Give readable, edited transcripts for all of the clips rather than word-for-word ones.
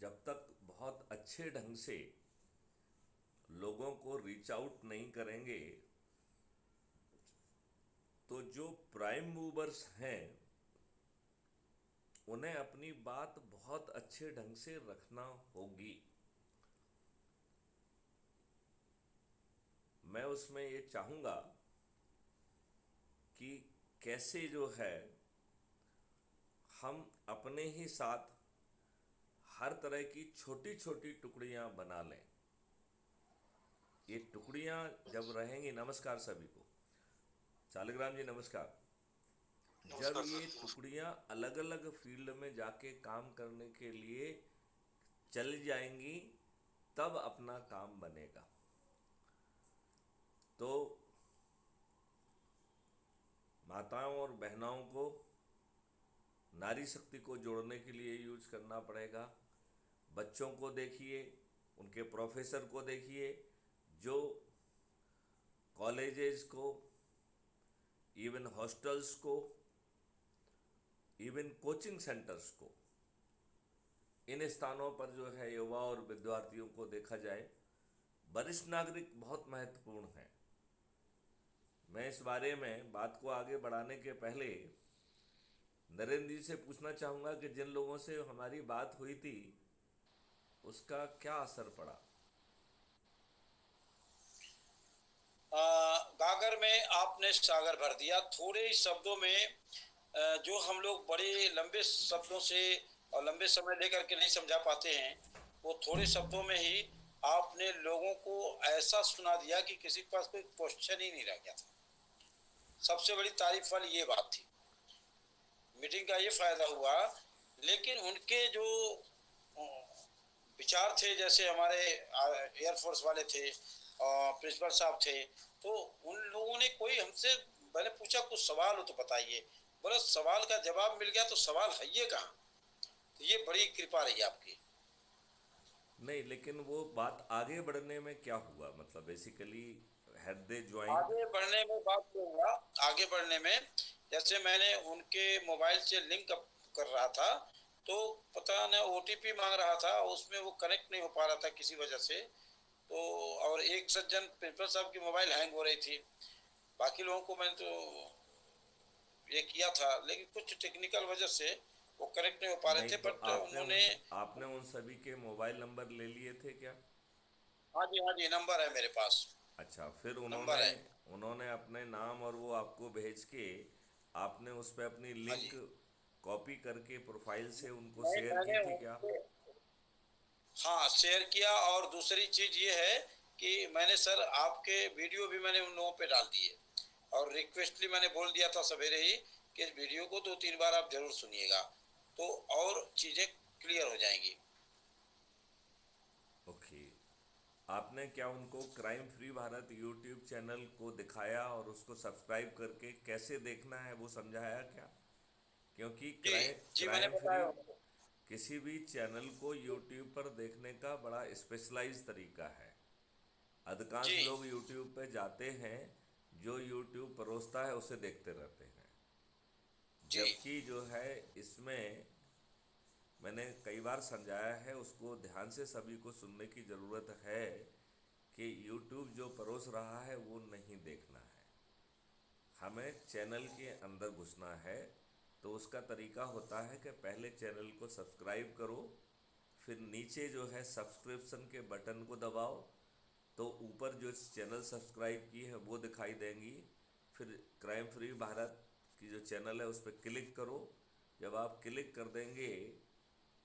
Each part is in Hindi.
जब तक बहुत अच्छे ढंग से लोगों को रीच आउट नहीं करेंगे तो जो प्राइम मूवर्स हैं उन्हें अपनी बात बहुत अच्छे ढंग से रखना होगी। मैं उसमें ये चाहूँगा कि कैसे जो है हम अपने ही साथ हर तरह की छोटी छोटी टुकड़ियाँ बना लें। ये टुकड़ियाँ जब रहेंगी, नमस्कार सभी को, शालिग्राम जी नमस्कार। जब नमस्कार ये सर। नमस्कार। टुकड़ियाँ अलग अलग फील्ड में जाके काम करने के लिए चल जाएंगी तब अपना काम बनेगा। तो माताओं और बहनों को नारी शक्ति को जोड़ने के लिए यूज करना पड़ेगा। बच्चों को देखिए, उनके प्रोफेसर को देखिए, जो कॉलेजेस को, इवन हॉस्टल्स को, इवन कोचिंग सेंटर्स को, इन स्थानों पर जो है युवा और विद्यार्थियों को देखा जाए। वरिष्ठ नागरिक बहुत महत्वपूर्ण हैं। मैं इस बारे में बात को आगे बढ़ाने के पहले नरेंद्र जी से पूछना चाहूँगा कि जिन लोगों से हमारी बात हुई थी उसका क्या असर पड़ा। गागर में आपने सागर भर दिया थोड़े ही शब्दों में। जो हम लोग बड़े लंबे शब्दों से और लंबे समय लेकर के नहीं समझा पाते हैं, वो थोड़े शब्दों में ही आपने लोगों को ऐसा सुना दिया कि किसी के पास कोई क्वेश्चन ही नहीं रह गया था। सबसे बड़ी तारीफ वाली ये बात थी। मीटिंग का ये फायदा हुआ, लेकिन उनके जो विचार थे, जैसे हमारे एयरफोर्स वाले थे और प्रिंसिपल साहब थे, तो उन लोगों ने कोई हमसे, मैंने पूछा कुछ सवाल हो तो बताइए, बोला सवाल का जवाब मिल गया तो सवाल है ये कहाँ। तो ये बड़ी कृपा रही आपकी। नहीं, लेकिन वो बात आगे बढ़ने में क्या हुआ, मतलब बेसिकली हैड दे ज्वाइंड। आगे बढ़ने में बात ये हुआ, आगे बढ़ने में जैसे मैंने उनके मोबाइल से लिंक अप कर रहा था, तो पता न ओटीपी मांग रहा था, उसमें वो कनेक्ट नहीं हो पा रहा था किसी वजह से। तो और एक सज्जन प्रिंसिपल साहब की मोबाइल हैंग हो रही थी। बाकी लोगों को मैंने तो ये किया था, लेकिन कुछ टेक्निकल वजह से वो कनेक्ट नहीं हो पा रहे नहीं थे, तो बट उन्होंने। आपने उन सभी के मोबाइल नंबर ले लिए थे क्या? हाँ जी नंबर है मेरे पास। अच्छा, फिर उन्होंने नंबर है। उन्होंने अपने नाम और वो आपको भेज के आपने उस पर अपनी हाँ लिंक जी। कॉपी करके प्रोफाइल से उनको नहीं, शेयर की मैंने थी क्या? उनसे हाँ शेयर किया, और दूसरी चीज ये है कि मैंने सर आपके वीडियो भी मैंने उन लोगों पे डाल दिए, और रिक्वेस्टली मैंने बोल दिया था सवेरे ही कि इस वीडियो को 2-3 बार आप जरूर सुनिएगा, तो और चीजें क्लियर हो जाएंगी। ओके। आपने क्या उनको crime free Bharat YouTube channel को दिखाया और उसको सब्सक्राइब करके कैसे देखना है वो समझाया क्या? क्योंकि जी जी मैंने क्राइम फ्री बताया उनको। किसी भी चैनल को यूट्यूब पर देखने का बड़ा स्पेशलाइज तरीका है। अधिकांश जी लोग यूट्यूब पे जाते हैं, जो यूट्यूब परोसता है उसे देखते रहते हैं। जी जबकि जो है इसमें मैंने कई बार समझाया है, उसको ध्यान से सभी को सुनने की ज़रूरत है कि यूट्यूब जो परोस रहा है वो नहीं देखना है। हमें चैनल के अंदर घुसना है। तो उसका तरीका होता है कि पहले चैनल को सब्सक्राइब करो, फिर नीचे जो है सब्सक्रिप्शन के बटन को दबाओ, तो ऊपर जो चैनल सब्सक्राइब की है वो दिखाई देंगी। फिर क्राइम फ्री भारत की जो चैनल है उस पर क्लिक करो। जब आप क्लिक कर देंगे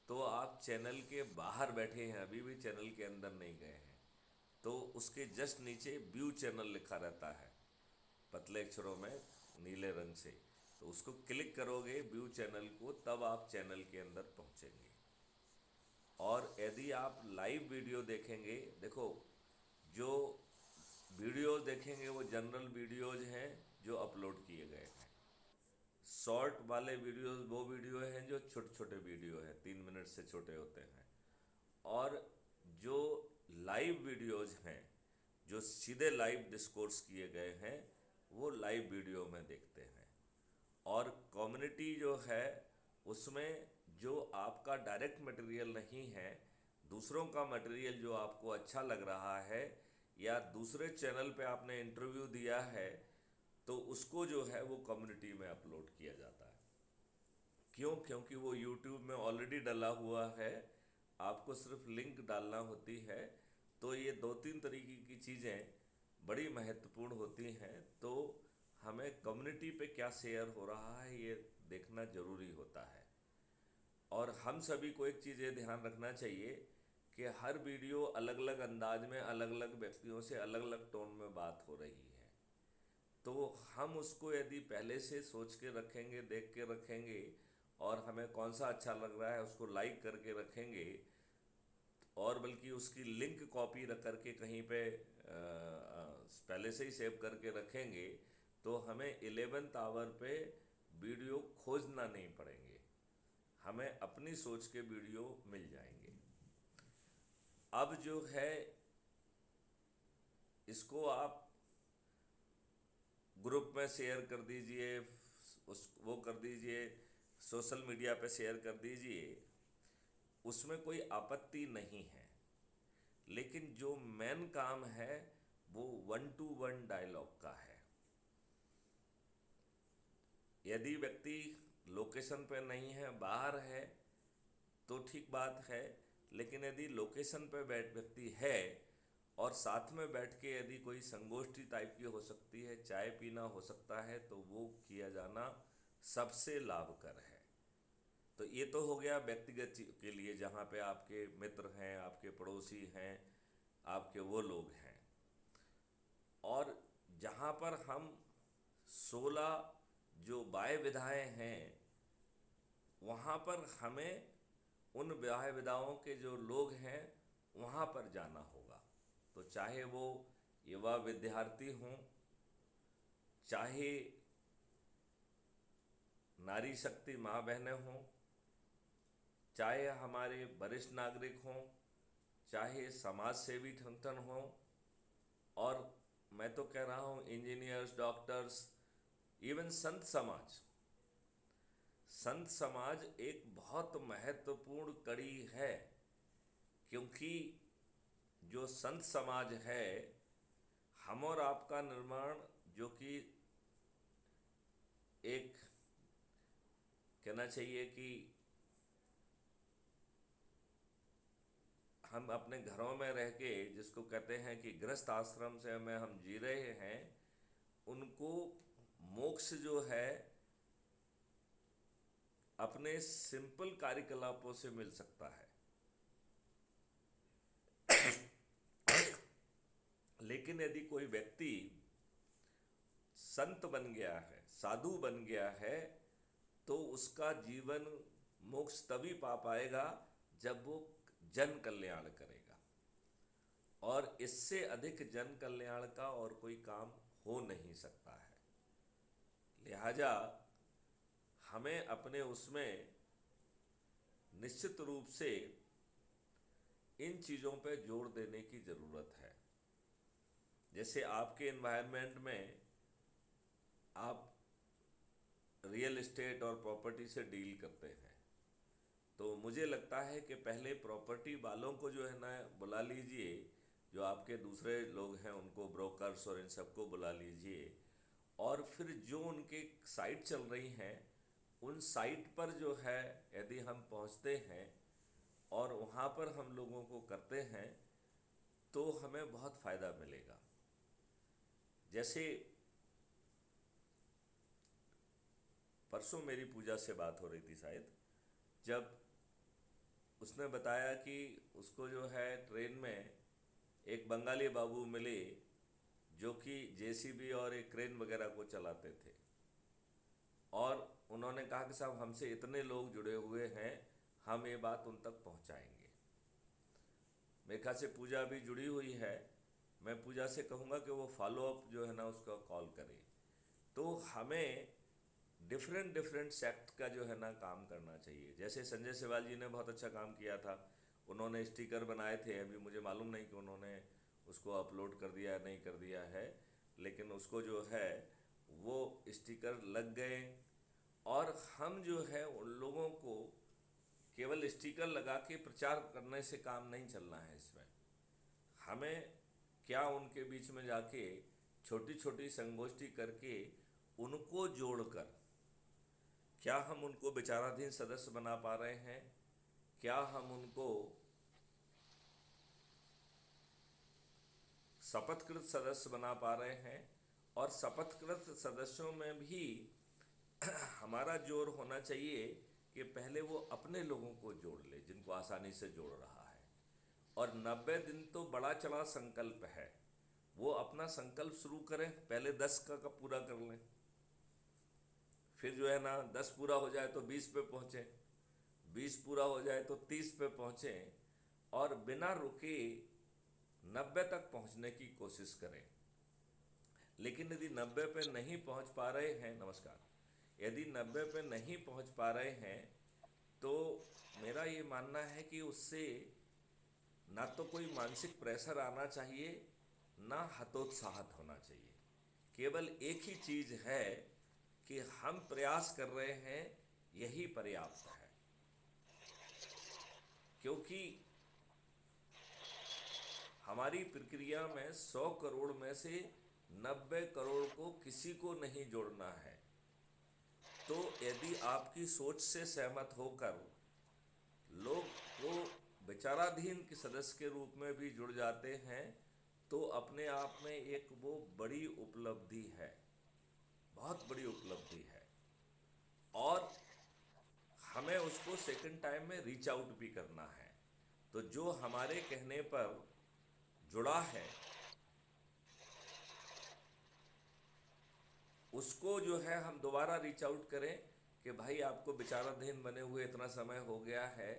तो आप चैनल के बाहर बैठे हैं, अभी भी चैनल के अंदर नहीं गए हैं, तो उसके जस्ट नीचे व्यू चैनल लिखा रहता है पतले अक्षरों में नीले रंग से। तो उसको क्लिक करोगे व्यू चैनल को, तब आप चैनल के अंदर पहुंचेंगे। और यदि आप लाइव वीडियो देखेंगे, देखो, जो वीडियोस देखेंगे वो जनरल वीडियोज हैं जो अपलोड किए गए हैं। शॉर्ट वाले वीडियोस वो वीडियो हैं जो छोटे छोटे वीडियो हैं, 3 मिनट से छोटे होते हैं। और जो लाइव वीडियोज हैं, जो सीधे लाइव डिस्कोर्स किए गए हैं, वो लाइव वीडियो में देखते हैं। और कम्युनिटी जो है उसमें जो आपका आपका डायरेक्ट मटेरियल नहीं है, दूसरों का मटेरियल जो आपको अच्छा लग रहा है या दूसरे चैनल पे आपने इंटरव्यू दिया है तो उसको जो है वो कम्युनिटी में अपलोड किया जाता है। क्यों? क्योंकि वो यूट्यूब में ऑलरेडी डला हुआ है, आपको सिर्फ लिंक डालना होती है। तो ये दो तीन तरीके की चीज़ें बड़ी महत्वपूर्ण होती हैं। तो हमें कम्युनिटी पे क्या शेयर हो रहा है ये देखना ज़रूरी होता है। और हम सभी को एक चीज़ ये ध्यान रखना चाहिए कि हर वीडियो अलग अलग अंदाज में अलग अलग व्यक्तियों से अलग अलग टोन में बात हो रही है। तो हम उसको यदि पहले से सोच के रखेंगे, देख के रखेंगे और हमें कौन सा अच्छा लग रहा है उसको लाइक करके रखेंगे और बल्कि उसकी लिंक कॉपी रख करके कहीं पे पहले से ही सेव करके रखेंगे तो हमें 11th आवर पे वीडियो खोजना नहीं पड़ेंगे, हमें अपनी सोच के वीडियो मिल जाएंगे। अब जो है इसको आप ग्रुप में शेयर कर दीजिए, वो कर दीजिए, सोशल मीडिया पे शेयर कर दीजिए, उसमें कोई आपत्ति नहीं है। लेकिन जो मेन काम है वो 1-to-1 डायलॉग का है। यदि व्यक्ति लोकेशन पे नहीं है, बाहर है तो ठीक बात है, लेकिन यदि लोकेशन पे व्यक्ति है और साथ में बैठ के यदि कोई संगोष्ठी टाइप की हो सकती है, चाय पीना हो सकता है, तो वो किया जाना सबसे लाभकर है। तो ये तो हो गया व्यक्तिगत के लिए, जहाँ पे आपके मित्र हैं, आपके पड़ोसी हैं, आपके वो लोग हैं। और जहाँ पर हम 16 जो वाय विधाएँ हैं वहाँ पर हमें उन वाय विधाओं के जो लोग हैं वहाँ पर जाना होगा। तो चाहे वो युवा विद्यार्थी हों, चाहे नारी शक्ति माँ बहनें हों, चाहे हमारे वरिष्ठ नागरिक हों, चाहे समाज सेवी संगठन हों, और मैं तो कह रहा हूँ इंजीनियर्स, डॉक्टर्स, इवन संत समाज। संत समाज एक बहुत महत्वपूर्ण कड़ी है, क्योंकि जो संत समाज है, हम और आपका निर्माण जो कि एक कहना चाहिए कि हम अपने घरों में रह के जिसको कहते हैं कि गृहस्थ आश्रम से हमें हम जी रहे हैं, उनको मोक्ष जो है अपने सिंपल कार्यकलापों से मिल सकता है। लेकिन यदि कोई व्यक्ति संत बन गया है, साधु बन गया है, तो उसका जीवन मोक्ष तभी पा पाएगा जब वो जन कल्याण करेगा। और इससे अधिक जन कल्याण का और कोई काम हो नहीं सकता है। लिहाजा हमें अपने उसमें निश्चित रूप से इन चीज़ों पे जोर देने की ज़रूरत है। जैसे आपके एनवायरनमेंट में आप रियल एस्टेट और प्रॉपर्टी से डील करते हैं, तो मुझे लगता है कि पहले प्रॉपर्टी वालों को जो है ना बुला लीजिए, जो आपके दूसरे लोग हैं उनको, ब्रोकर्स और इन सबको बुला लीजिए, और फिर जो उनके साइट चल रही हैं उन साइट पर जो है यदि हम पहुंचते हैं और वहाँ पर हम लोगों को करते हैं तो हमें बहुत फ़ायदा मिलेगा। जैसे परसों मेरी पूजा से बात हो रही थी शायद, जब उसने बताया कि उसको जो है ट्रेन में एक बंगाली बाबू मिले जो कि जेसीबी और एक क्रेन वगैरह को चलाते थे, और उन्होंने कहा कि साहब हमसे इतने लोग जुड़े हुए हैं, हम ये बात उन तक पहुंचाएंगे। मेरे ख्याल से पूजा भी जुड़ी हुई है, मैं पूजा से कहूँगा कि वो फॉलो अप जो है ना उसका कॉल करें। तो हमें डिफरेंट सेक्ट का जो है ना काम करना चाहिए। जैसे संजय सेवाल जी ने बहुत अच्छा काम किया था, उन्होंने स्टिकर बनाए थे, अभी मुझे मालूम नहीं कि उन्होंने उसको अपलोड कर दिया नहीं कर दिया है, लेकिन उसको जो है वो स्टिकर लग गए। और हम जो है उन लोगों को केवल स्टिकर लगा के प्रचार करने से काम नहीं चलना है। इसमें हमें क्या उनके बीच में जाके छोटी छोटी संगोष्ठी करके उनको जोड़कर क्या हम उनको विचाराधीन सदस्य बना पा रहे हैं, क्या हम उनको शपथकृत सदस्य बना पा रहे हैं। और शपथकृत सदस्यों में भी हमारा जोर होना चाहिए कि पहले वो अपने लोगों को जोड़ ले जिनको आसानी से जोड़ रहा है। और 90 दिन तो बड़ा चला संकल्प है, वो अपना संकल्प शुरू करें, पहले 10 का पूरा कर लें, फिर जो है ना 10 पूरा हो जाए तो 20 पे पहुँचें, 20 पूरा हो जाए तो 30 पे पहुँचें, और बिना रुके 90 तक पहुँचने की कोशिश करें। लेकिन यदि 90 पे नहीं पहुँच पा रहे हैं, नमस्कार, यदि 90 पे नहीं पहुँच पा रहे हैं तो मेरा ये मानना है कि उससे ना तो कोई मानसिक प्रेशर आना चाहिए, ना हतोत्साहित होना चाहिए। केवल एक ही चीज़ है कि हम प्रयास कर रहे हैं, यही पर्याप्त है। क्योंकि हमारी प्रक्रिया में 100 करोड़ में से 90 करोड़ को किसी को नहीं जोड़ना है। तो यदि आपकी सोच से सहमत होकर लोग को विचाराधीन के सदस्य के रूप में भी जुड़ जाते हैं तो अपने आप में एक वो बड़ी उपलब्धि है, बहुत बड़ी उपलब्धि है। और हमें उसको सेकंड टाइम में रीच आउट भी करना है। तो जो हमारे कहने पर जुड़ा है उसको जो है हम दोबारा रीच आउट करें कि भाई आपको विचाराधीन बने हुए इतना समय हो गया है,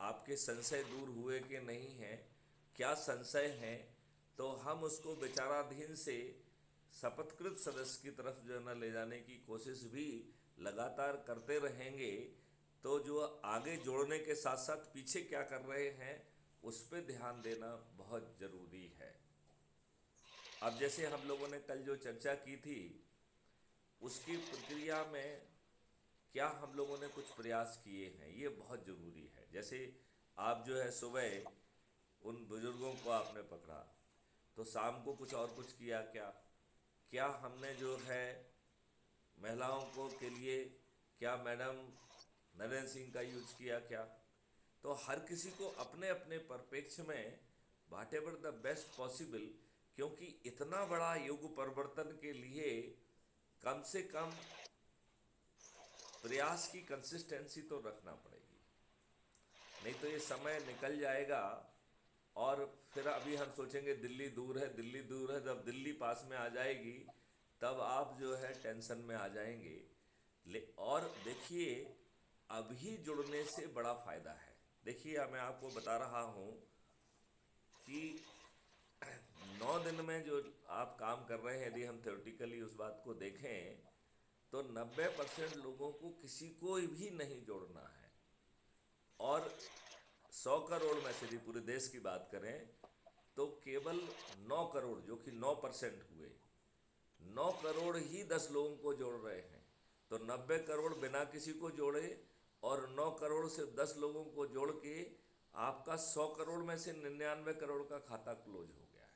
आपके संशय दूर हुए कि नहीं हैं, क्या संशय हैं, तो हम उसको विचाराधीन से शपथकृत सदस्य की तरफ जो है ना ले जाने की कोशिश भी लगातार करते रहेंगे। तो जो आगे जोड़ने के साथ साथ पीछे क्या कर रहे हैं उस पर ध्यान देना बहुत ज़रूरी है। अब जैसे हम लोगों ने कल जो चर्चा की थी उसकी प्रक्रिया में क्या हम लोगों ने कुछ प्रयास किए हैं, ये बहुत ज़रूरी है। जैसे आप जो है सुबह उन बुज़ुर्गों को आपने पकड़ा, तो शाम को कुछ और कुछ किया क्या हमने जो है महिलाओं को के लिए क्या मैडम नरेंद्र सिंह का यूज किया क्या। तो हर किसी को अपने अपने परिप्रेक्ष्य में व्हाटएवर द बेस्ट पॉसिबल, क्योंकि इतना बड़ा युग परिवर्तन के लिए कम से कम प्रयास की कंसिस्टेंसी तो रखना पड़ेगी, नहीं तो ये समय निकल जाएगा और फिर अभी हम सोचेंगे दिल्ली दूर है, दिल्ली दूर है, जब दिल्ली पास में आ जाएगी तब आप जो है टेंशन में आ जाएंगे। और देखिए अभी जुड़ने से बड़ा फ़ायदा है। देखिए मैं आपको बता रहा हूँ कि 9 दिन में जो आप काम कर रहे हैं, यदि हम थ्योरेटिकली उस बात को देखें तो 90% लोगों को किसी को भी नहीं जोड़ना है। और 100 करोड़ में से यदि पूरे देश की बात करें तो केवल 9 करोड़ जो कि 9% हुए, 9 करोड़ ही 10 लोगों को जोड़ रहे हैं। तो 90 करोड़ बिना किसी को जोड़े और 9 करोड़ से 10 लोगों को जोड़ के आपका 100 करोड़ में से 99 करोड़ का खाता क्लोज हो गया है।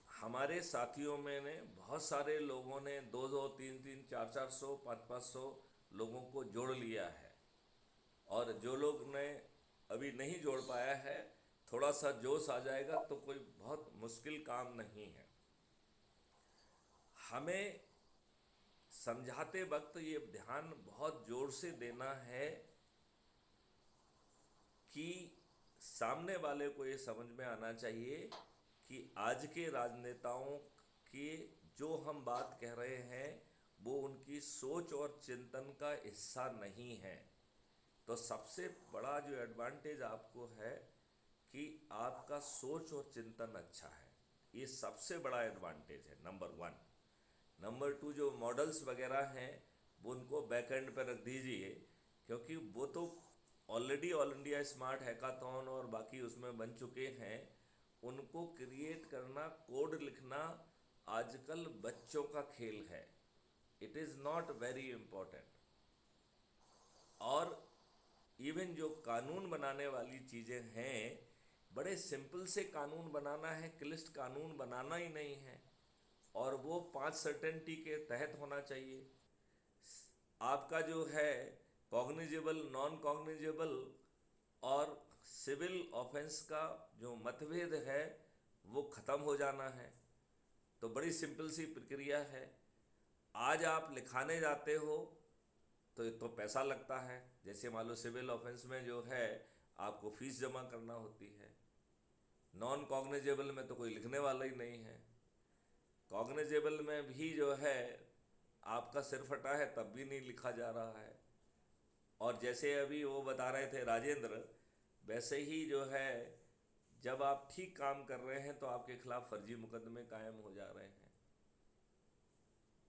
हमारे साथियों में ने बहुत सारे लोगों ने 200, 300, 400, 500 लोगों को जोड़ लिया है। और जो लोग ने अभी नहीं जोड़ पाया है, थोड़ा सा जोश आ जाएगा तो कोई बहुत मुश्किल काम नहीं है। हमें समझाते वक्त ये ध्यान बहुत जोर से देना है कि सामने वाले को ये समझ में आना चाहिए कि आज के राजनेताओं के जो हम बात कह रहे हैं वो उनकी सोच और चिंतन का हिस्सा नहीं है। तो सबसे बड़ा जो एडवांटेज आपको है कि आपका सोच और चिंतन अच्छा है, ये सबसे बड़ा एडवांटेज है, नंबर 1। नंबर 2, जो मॉडल्स वगैरह हैं वो उनको बैक एंड पर रख दीजिए, क्योंकि वो तो already all India smart hackathon और बाकी उसमें बन चुके हैं। उनको क्रिएट करना, कोड लिखना आजकल बच्चों का खेल है। It is not very important. Even जो कानून बनाने वाली चीज़ें हैं, बड़े सिंपल से कानून बनाना है, क्लिष्ट कानून बनाना ही नहीं है, और वो 5 सर्टेनिटी के तहत होना चाहिए। आपका जो है कॉग्निजेबल, नॉन कॉग्निजेबल और सिविल ऑफेंस का जो मतभेद है वो ख़त्म हो जाना है। तो बड़ी सिंपल सी प्रक्रिया है। आज आप लिखाने जाते हो तो एक तो पैसा लगता है, जैसे मान लो सिविल ऑफेंस में जो है आपको फीस जमा करना होती है। नॉन कॉग्निजेबल में तो कोई लिखने वाला ही नहीं है। कॉग्निजेबल में भी जो है आपका सिर फटा है तब भी नहीं लिखा जा रहा है। और जैसे अभी वो बता रहे थे राजेंद्र, वैसे ही जो है जब आप ठीक काम कर रहे हैं तो आपके खिलाफ फर्जी मुकदमे कायम हो जा रहे हैं।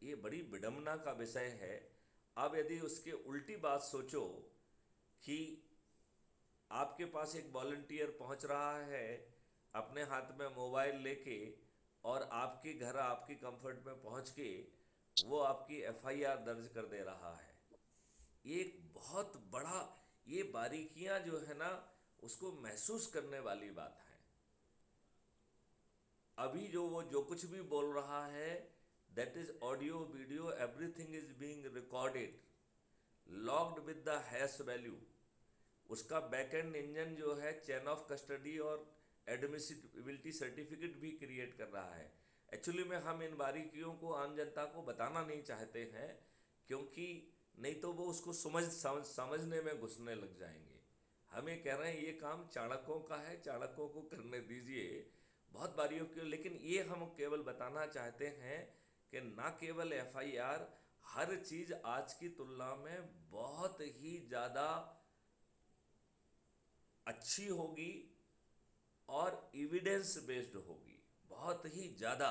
ये बड़ी विडंबना का विषय है। अब यदि उसके उल्टी बात सोचो कि आपके पास एक वॉलंटियर पहुंच रहा है अपने हाथ में मोबाइल लेके, और आपके घर आपकी कंफर्ट में पहुंच के वो आपकी एफआईआर दर्ज कर दे रहा है। एक बहुत बड़ा, ये बारीकियां जो है ना उसको महसूस करने वाली बात है। अभी वो जो कुछ भी बोल रहा है, that is audio video, everything is being recorded, logged with the hash value. उसका बैकएंड इंजन जो है चेन ऑफ कस्टडी और एडमिसिबिलिटी सर्टिफिकेट भी क्रिएट कर रहा है। एक्चुअली में हम इन बारीकियों को आम जनता को बताना नहीं चाहते हैं, क्योंकि नहीं तो वो उसको समझने में घुसने लग जाएंगे। हम ये कह रहे हैं ये काम चाणक्यों का है, चाणक्यों को करने दीजिए, बहुत बारीकियों। लेकिन ये हम केवल बताना चाहते हैं कि ना केवल एफआईआर, हर चीज़ आज की तुलना में बहुत ही ज़्यादा अच्छी होगी और एविडेंस बेस्ड होगी, बहुत ही ज़्यादा।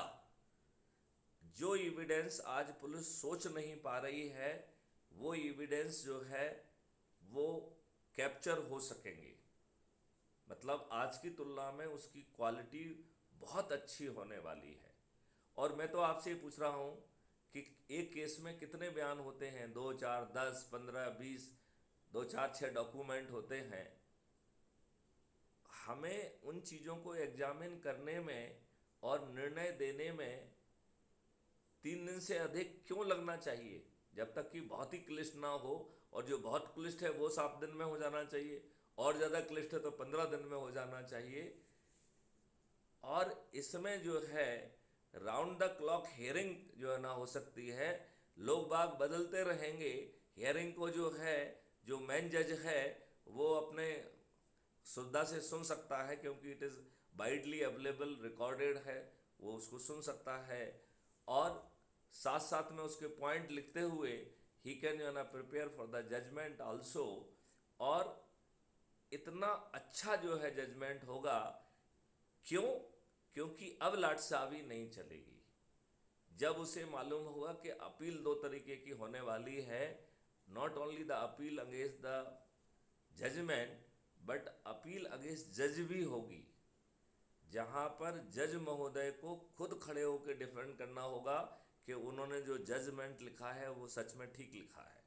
जो एविडेंस आज पुलिस सोच नहीं पा रही है वो एविडेंस जो है वो कैप्चर हो सकेंगे। मतलब आज की तुलना में उसकी क्वालिटी बहुत अच्छी होने वाली है। और मैं तो आपसे ये पूछ रहा हूँ कि एक केस में कितने बयान होते हैं? 2, 4, 10, 15, 20, 2, 4, 6 डॉक्यूमेंट होते हैं। हमें उन चीज़ों को एग्जामिन करने में और निर्णय देने में 3 दिन से अधिक क्यों लगना चाहिए, जब तक कि बहुत ही क्लिष्ट ना हो। और जो बहुत क्लिष्ट है वो 7 दिन में हो जाना चाहिए, और ज़्यादा क्लिष्ट है तो 15 दिन में हो जाना चाहिए। और इसमें जो है राउंड द क्लॉक हियरिंग जो है ना हो सकती है। लोग बाग बदलते रहेंगे। हियरिंग को जो है जो मेन जज है वो अपने सुविधा से सुन सकता है, क्योंकि it is widely available, recorded है, वो उसको सुन सकता है। और साथ साथ में उसके पॉइंट लिखते हुए ही कैन यू ना prepare for the judgment also. और इतना अच्छा जो है जजमेंट होगा। क्यों? क्योंकि अब लाटसाबी नहीं चलेगी। जब उसे मालूम हुआ कि अपील 2 तरीके की होने वाली है, not only the appeal against the judgment but appeal against जज भी होगी, जहाँ पर जज महोदय को खुद खड़े होकर डिफेंड करना होगा कि उन्होंने जो जजमेंट लिखा है वो सच में ठीक लिखा है।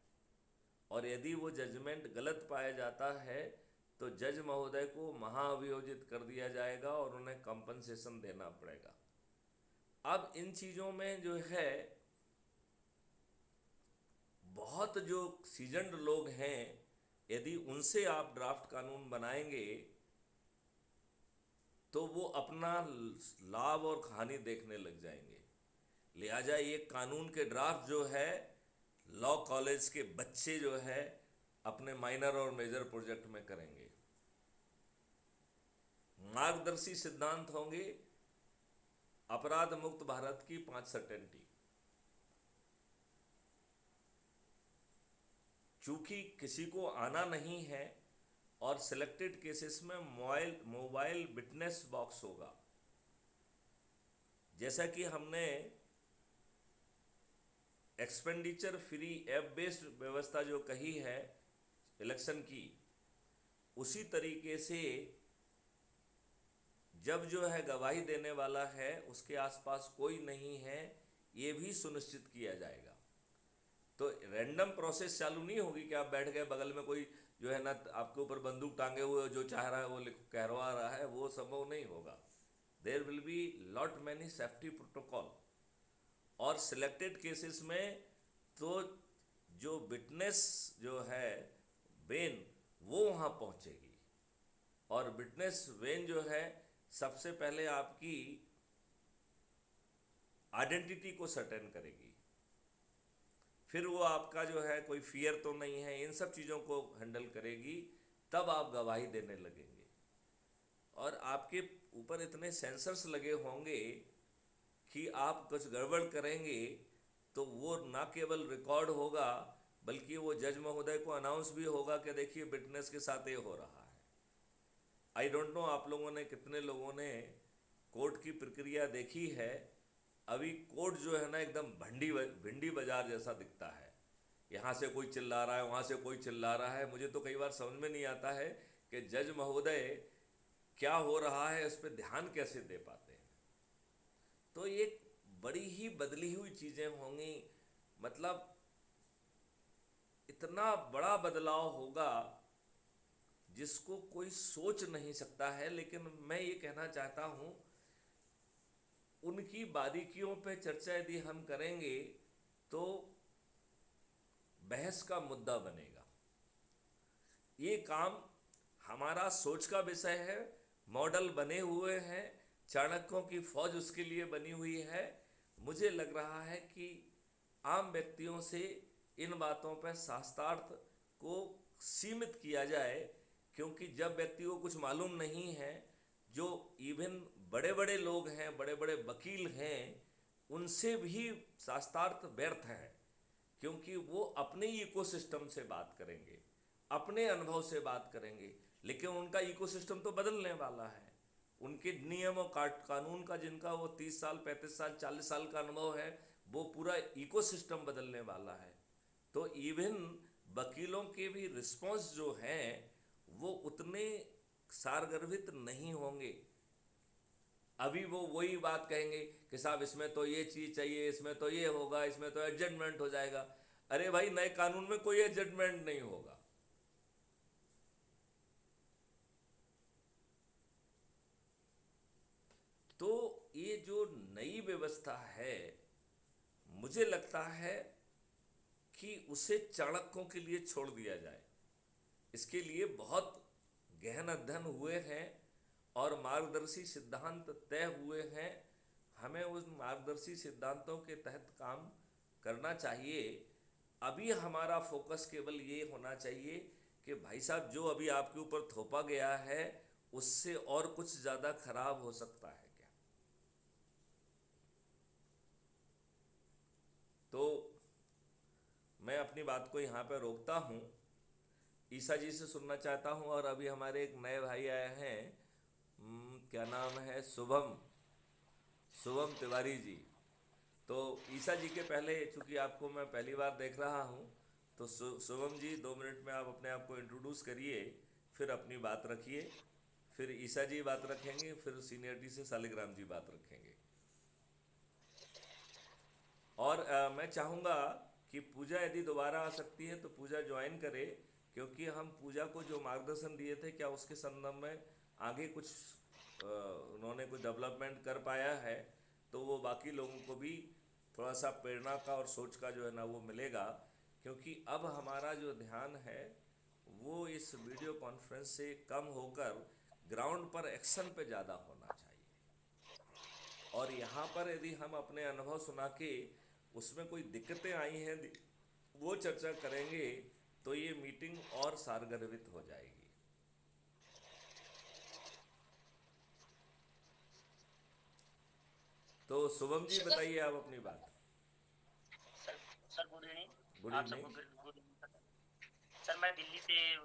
और यदि वो जजमेंट गलत पाया जाता है तो जज महोदय को महाअभियोजित कर दिया जाएगा और उन्हें कंपनसेशन देना पड़ेगा। अब इन चीज़ों में जो है बहुत जो सीजन्ड लोग हैं, यदि उनसे आप ड्राफ्ट कानून बनाएंगे तो वो अपना लाभ और हानि देखने लग जाएंगे। लिहाजा ये कानून के ड्राफ्ट जो है लॉ कॉलेज के बच्चे जो है अपने माइनर और मेजर प्रोजेक्ट में करेंगे। मार्गदर्शी सिद्धांत होंगे अपराध मुक्त भारत की 5 सर्टेनिटी। चूंकि किसी को आना नहीं है और सिलेक्टेड केसेस में मोबाइल विटनेस बॉक्स होगा, जैसा कि हमने एक्सपेंडिचर फ्री ऐप बेस्ड व्यवस्था जो कही है इलेक्शन की, उसी तरीके से जब जो है गवाही देने वाला है उसके आसपास कोई नहीं है, ये भी सुनिश्चित किया जाएगा। तो रैंडम प्रोसेस चालू नहीं होगी कि आप बैठ गए बगल में कोई जो है ना आपके ऊपर बंदूक टांगे हुए जो चाह रहा है वो कहरवा रहा है, वो संभव नहीं होगा। There will be lot many safety protocol. और सिलेक्टेड केसेस में तो जो विटनेस जो है वेन वो वहाँ पहुँचेगी, और विटनेस वेन जो है सबसे पहले आपकी आइडेंटिटी को सर्टेन करेगी, फिर वो आपका जो है कोई फियर तो नहीं है, इन सब चीज़ों को हैंडल करेगी, तब आप गवाही देने लगेंगे। और आपके ऊपर इतने सेंसर्स लगे होंगे कि आप कुछ गड़बड़ करेंगे तो वो ना केवल रिकॉर्ड होगा बल्कि वो जज महोदय को अनाउंस भी होगा कि देखिए विटनेस के साथ ये हो रहा है। आई डोंट नो आप लोगों ने कितने लोगों ने कोर्ट की प्रक्रिया देखी है। अभी कोर्ट जो है ना एकदम भिंडी बाजार जैसा दिखता है। यहाँ से कोई चिल्ला रहा है, वहाँ से कोई चिल्ला रहा है। मुझे तो कई बार समझ में नहीं आता है कि जज महोदय क्या हो रहा है उस पर ध्यान कैसे दे पाते हैं। तो ये बड़ी ही बदली हुई चीज़ें होंगी, मतलब इतना बड़ा बदलाव होगा जिसको कोई सोच नहीं सकता है। लेकिन मैं ये कहना चाहता हूँ, उनकी बारीकियों पे चर्चा यदि हम करेंगे तो बहस का मुद्दा बनेगा। ये काम हमारा सोच का विषय है, मॉडल बने हुए हैं, चाणक्यों की फौज उसके लिए बनी हुई है। मुझे लग रहा है कि आम व्यक्तियों से इन बातों पर शास्त्रार्थ को सीमित किया जाए, क्योंकि जब व्यक्ति को कुछ मालूम नहीं है, जो इवन बड़े बड़े लोग हैं, बड़े बड़े वकील हैं, उनसे भी शास्त्रार्थ व्यर्थ है, क्योंकि वो अपने इकोसिस्टम से बात करेंगे, अपने अनुभव से बात करेंगे, लेकिन उनका इकोसिस्टम तो बदलने वाला है। उनके नियम और कानून का जिनका वो 30 साल 35 साल 40 साल का अनुभव है, वो पूरा इकोसिस्टम बदलने वाला है। तो इवन वकीलों के भी रिस्पॉन्स जो हैं वो उतने सारगर्भित नहीं होंगे। अभी वो वही बात कहेंगे कि साहब इसमें तो ये चीज़ चाहिए, इसमें तो ये होगा, इसमें तो एडजस्टमेंट हो जाएगा। अरे भाई, नए कानून में कोई एडजस्टमेंट नहीं होगा। तो ये जो नई व्यवस्था है, मुझे लगता है कि उसे चाणक्यों के लिए छोड़ दिया जाए। इसके लिए बहुत गहन अध्ययन हुए हैं और मार्गदर्शी सिद्धांत तय हुए हैं। हमें उन मार्गदर्शी सिद्धांतों के तहत काम करना चाहिए। अभी हमारा फोकस केवल ये होना चाहिए कि भाई साहब जो अभी आपके ऊपर थोपा गया है उससे और कुछ ज़्यादा खराब हो सकता है क्या। तो मैं अपनी बात को यहाँ पर रोकता हूँ, ईसा जी से सुनना चाहता हूँ। और अभी हमारे एक नए भाई आए हैं, क्या नाम है, शुभम तिवारी जी। तो ईसा जी के पहले, चूँकि आपको मैं पहली बार देख रहा हूँ, तो शुभम जी 2 मिनट में आप अपने आप को इंट्रोड्यूस करिए, फिर अपनी बात रखिए, फिर ईसा जी बात रखेंगे, फिर सीनियरिटी से शालिग्राम जी बात रखेंगे। और मैं चाहूँगा कि पूजा यदि दोबारा आ सकती है तो पूजा ज्वाइन करे, क्योंकि हम पूजा को जो मार्गदर्शन दिए थे, क्या उसके संदर्भ में आगे कुछ उन्होंने कुछ डेवलपमेंट कर पाया है, तो वो बाकी लोगों को भी थोड़ा सा प्रेरणा का और सोच का जो है ना वो मिलेगा। क्योंकि अब हमारा जो ध्यान है वो इस वीडियो कॉन्फ्रेंस से कम होकर ग्राउंड पर एक्शन पे ज़्यादा होना चाहिए। और यहाँ पर यदि हम अपने अनुभव सुना के उसमें कोई दिक्कतें आई हैं वो चर्चा करेंगे तो ये मीटिंग और सारगर्भित हो जाएगी। तो शुभम जी बताइए आप अपनी बात। Sir good evening. गुड आप सबको इवनिंग। Good evening sir. मैं दिल्ली से